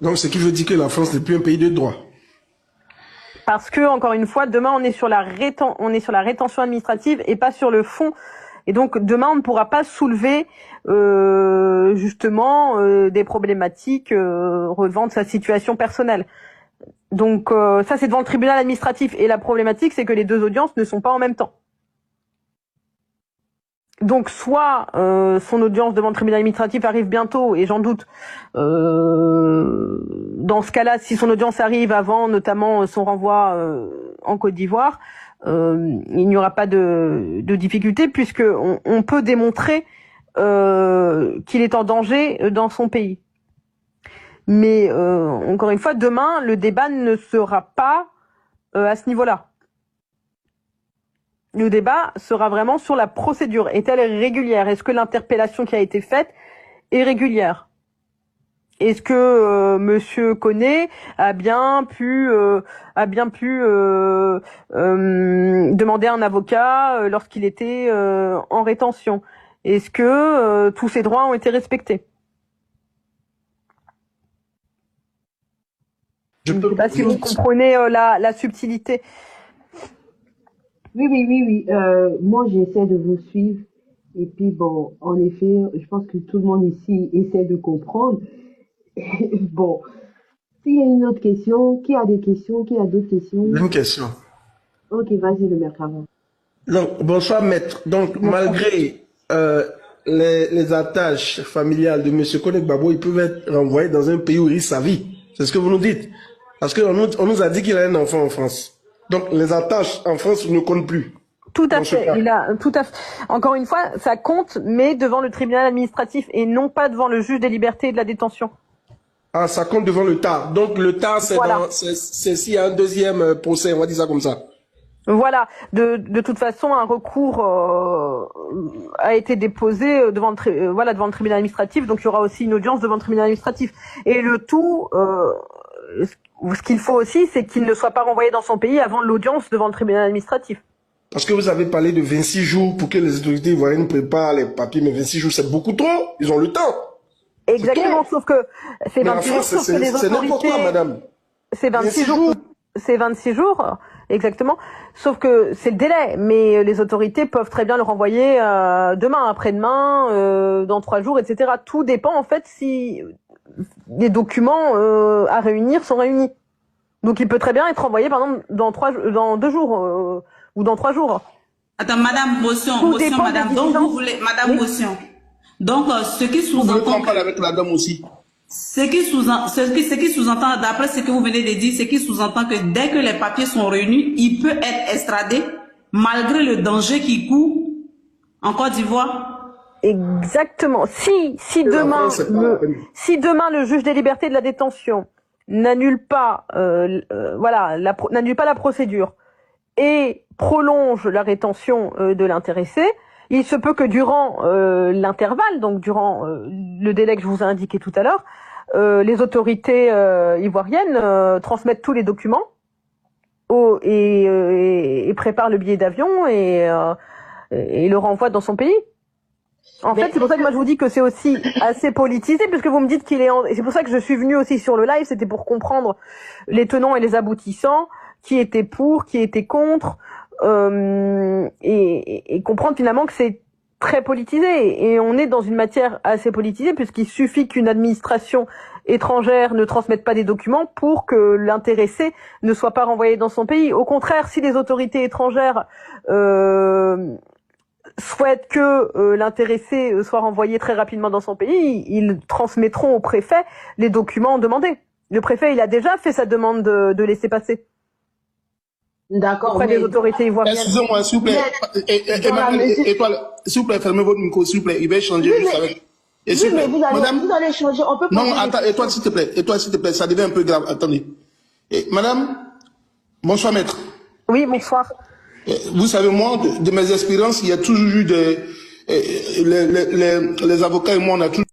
Donc, ce qui veut dire que la France n'est plus un pays de droit. Parce que, encore une fois, demain, on est sur la rétention administrative et pas sur le fond. Et donc, demain, on ne pourra pas soulever justement des problématiques relevant de sa situation personnelle. Donc, ça, c'est devant le tribunal administratif. Et la problématique, c'est que les deux audiences ne sont pas en même temps. Donc, soit son audience devant le tribunal administratif arrive bientôt, et j'en doute. Dans ce cas-là, si son audience arrive avant, notamment son renvoi en Côte d'Ivoire, il n'y aura pas de difficulté, puisque on peut démontrer qu'il est en danger dans son pays. Mais encore une fois, demain, le débat ne sera pas à ce niveau-là. Le débat sera vraiment sur la procédure. Est-elle régulière? Est-ce que l'interpellation qui a été faite est régulière? Est-ce que Monsieur Koné a bien pu demander un avocat lorsqu'il était en rétention? Est-ce que tous ses droits ont été respectés? Je ne sais pas si vous comprenez la subtilité. Oui. Moi, j'essaie de vous suivre. Et puis, bon, en effet, je pense que tout le monde ici essaie de comprendre. Bon, s'il y a une autre question, qui a des questions, qui a d'autres questions? Une question. Ok, vas-y, le mercredi. Donc, bonsoir, maître. Donc, malgré les attaches familiales de M. Koné Gbagbo, ils peuvent être renvoyés dans un pays où il risque sa vie. C'est ce que vous nous dites. Parce qu'on nous a dit qu'il a un enfant en France. Donc, les attaches en France ne comptent plus. Tout à fait. Encore une fois, ça compte, mais devant le tribunal administratif et non pas devant le juge des libertés et de la détention. Ah, ça compte devant le TAR. Donc, le TAR, c'est voilà. S'il y a un deuxième procès, on va dire ça comme ça. Voilà. De toute façon, un recours a été déposé devant le tribunal administratif. Donc, il y aura aussi une audience devant le tribunal administratif. Et le tout, ce qu'il faut aussi, c'est qu'il ne soit pas renvoyé dans son pays avant l'audience devant le tribunal administratif. Parce que vous avez parlé de 26 jours pour que les autorités ivoiriennes préparent les papiers, mais 26 jours, c'est beaucoup trop. Ils ont le temps. Exactement, sauf que c'est 26 jours, sauf que les autorités... C'est n'importe quoi, madame. C'est 26 jours. C'est 26 jours, exactement. Sauf que c'est le délai, mais les autorités peuvent très bien le renvoyer demain, après-demain, dans 3 jours, etc. Tout dépend, en fait, si les documents à réunir sont réunis. Donc, il peut très bien être renvoyé, par exemple, dans 2 jours ou dans 3 jours. Attends, madame, motion, madame. Donc, vous voulez, madame, oui. Motion. Donc, ce qui sous-entend... On parle avec la dame aussi. Ce qui sous-entend, d'après ce que vous venez de dire, ce qui sous-entend que dès que les papiers sont réunis, il peut être extradé, malgré le danger qu'il court en Côte d'Ivoire. Exactement. Si demain le juge des libertés et de la détention n'annule pas, n'annule pas la procédure et prolonge la rétention de l'intéressé, il se peut que durant l'intervalle, donc durant le délai que je vous ai indiqué tout à l'heure, les autorités ivoiriennes transmettent tous les documents et préparent le billet d'avion et le renvoient dans son pays. En fait, c'est pour ça que moi je vous dis que c'est aussi assez politisé, puisque vous me dites qu'il est et c'est pour ça que je suis venue aussi sur le live, c'était pour comprendre les tenants et les aboutissants, qui étaient pour, qui étaient contre, et comprendre finalement que c'est très politisé. Et on est dans une matière assez politisée, puisqu'il suffit qu'une administration étrangère ne transmette pas des documents pour que l'intéressé ne soit pas renvoyé dans son pays. Au contraire, si les autorités étrangères souhaitent que l'intéressé soit renvoyé très rapidement dans son pays, ils transmettront au préfet les documents demandés. Le préfet, il a déjà fait sa demande de laisser-passer. D'accord. Auprès des autorités ivoiriennes. Excusez-moi, s'il vous plaît. Étoile, s'il vous plaît, fermez votre micro, s'il vous plaît. Il va échanger juste avec... Et oui, mais vous allez changer. On peut pas... Non, attends, étoile, s'il te plaît. Étoile, s'il te plaît. Ça devient un peu grave. Attendez. Madame, bonsoir, maître. Oui, bonsoir. Vous savez, moi, de mes expériences, il y a toujours eu les avocats et moi, on a toujours